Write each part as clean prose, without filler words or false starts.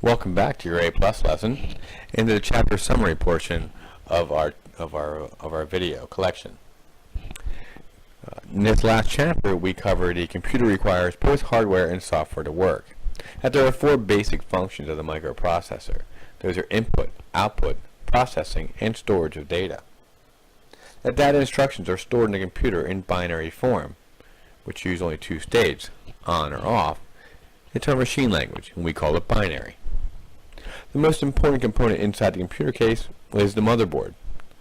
Welcome back to your A+ lesson and the chapter summary portion of our video collection. In this last chapter, we covered a computer requires both hardware and software to work. That there are four basic functions of the microprocessor. Those are input, output, processing, and storage of data. That data instructions are stored in the computer in binary form, which use only two states, on or off. It's our machine language, and we call it binary. The most important component inside the computer case is the motherboard,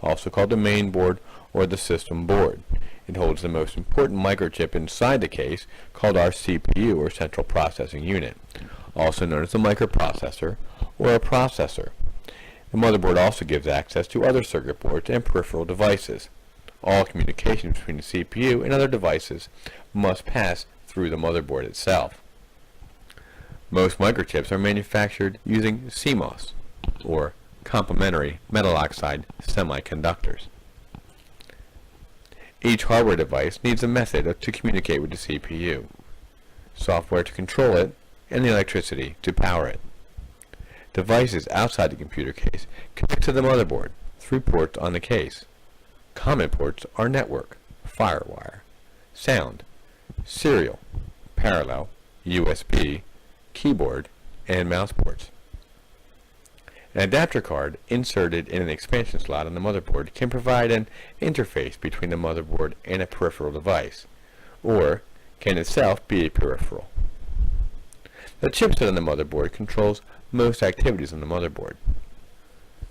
also called the main board or the system board. It holds the most important microchip inside the case, called our CPU or central processing unit, also known as the microprocessor or a processor. The motherboard also gives access to other circuit boards and peripheral devices. All communication between the CPU and other devices must pass through the motherboard itself. Most microchips are manufactured using CMOS, or complementary metal oxide semiconductors. Each hardware device needs a method to communicate with the CPU, software to control it, and the electricity to power it. Devices outside the computer case connect to the motherboard through ports on the case. Common ports are network, firewire, sound, serial, parallel, USB, keyboard, and mouse ports. An adapter card inserted in an expansion slot on the motherboard can provide an interface between the motherboard and a peripheral device, or can itself be a peripheral. The chipset on the motherboard controls most activities on the motherboard.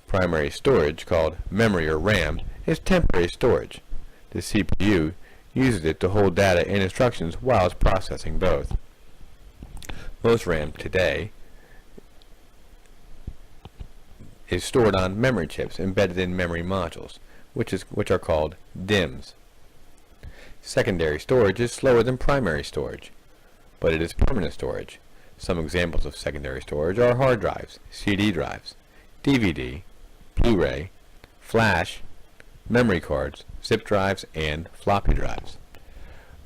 Primary storage, called memory or RAM, is temporary storage. The CPU uses it to hold data and instructions while it's processing both. Most RAM today is stored on memory chips embedded in memory modules, which are called DIMMs. Secondary storage is slower than primary storage, but it is permanent storage. Some examples of secondary storage are hard drives, CD drives, DVD, Blu-ray, flash, memory cards, zip drives, and floppy drives.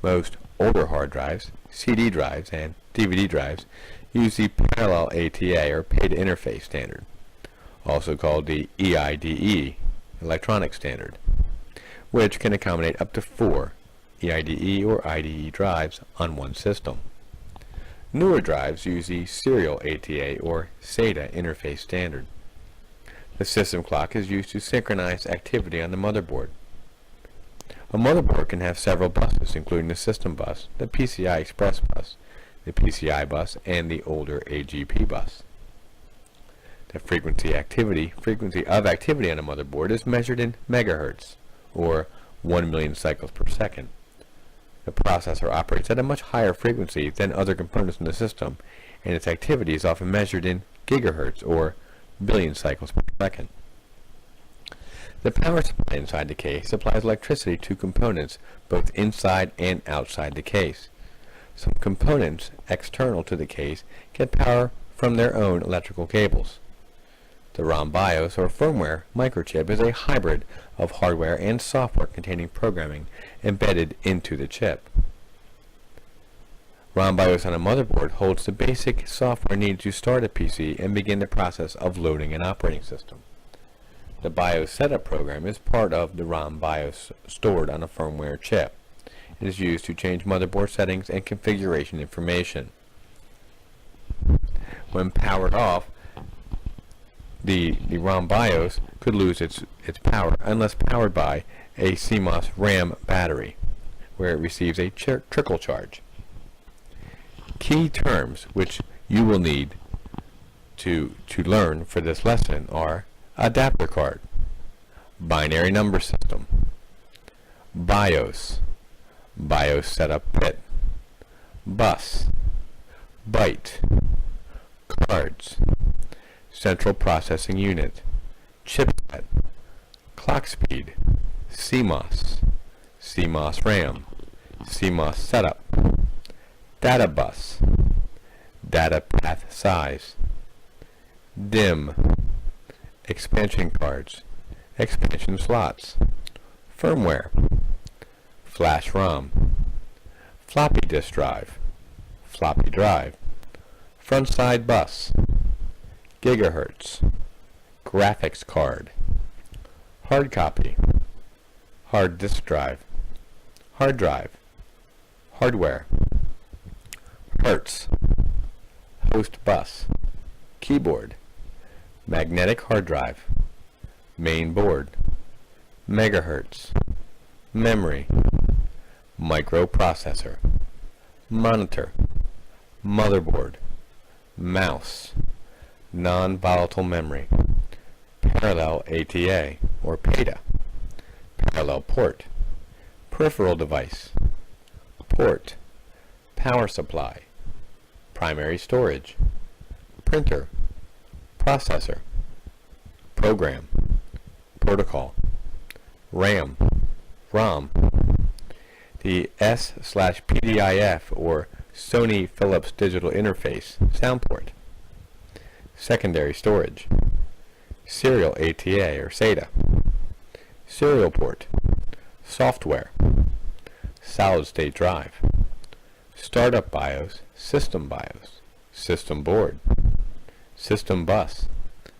Most older hard drives, CD drives, and DVD drives use the parallel ATA or paid interface standard, also called the EIDE electronic standard, which can accommodate up to 4 EIDE or IDE drives on one system. Newer drives use the serial ATA or SATA interface standard. The system clock is used to synchronize activity on the motherboard. A motherboard can have several buses, including the system bus, the PCI Express bus, the PCI bus, and the older AGP bus. The frequency of activity on a motherboard is measured in megahertz, or 1 million cycles per second. The processor operates at a much higher frequency than other components in the system, and its activity is often measured in gigahertz, or billion cycles per second. The power supply inside the case supplies electricity to components both inside and outside the case. Some components external to the case get power from their own electrical cables. The ROM BIOS or firmware microchip is a hybrid of hardware and software containing programming embedded into the chip. ROM BIOS on a motherboard holds the basic software needed to start a PC and begin the process of loading an operating system. The BIOS setup program is part of the ROM BIOS stored on a firmware chip. It is used to change motherboard settings and configuration information. When powered off, the ROM BIOS could lose its power unless powered by a CMOS RAM battery, where it receives a trickle charge. Key terms which you will need to learn for this lesson are adapter card, binary number system, BIOS, BIOS setup bit, bus, byte, cards, central processing unit, chipset, clock speed, CMOS, CMOS RAM, CMOS setup, data bus, data path size, DIMM, expansion cards, expansion slots, firmware, flash ROM, floppy disk drive, floppy drive, front side bus, gigahertz, graphics card, hard copy, hard disk drive, hard drive, hardware, hertz, host bus, keyboard, magnetic hard drive, main board, megahertz, memory, microprocessor, monitor, motherboard, mouse, non-volatile memory, parallel ATA or PATA, parallel port, peripheral device, port, power supply, primary storage, printer, processor, program, protocol, RAM, ROM, the S/PDIF or Sony Philips Digital Interface sound port, secondary storage, serial ATA or SATA, serial port, software, solid state drive, startup BIOS, system board, system bus,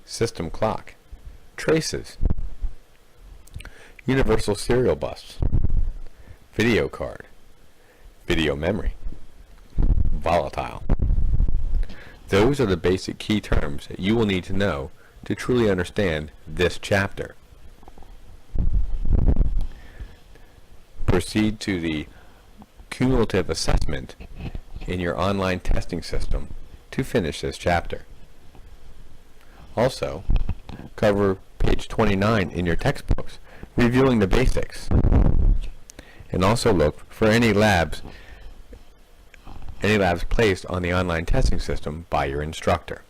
system clock, traces, universal serial bus, video card, video memory, volatile. Those are the basic key terms that you will need to know to truly understand this chapter. Proceed to the cumulative assessment in your online testing system to finish this chapter. Also, cover page 29 in your textbooks, reviewing the basics. And also look for any labs placed on the online testing system by your instructor.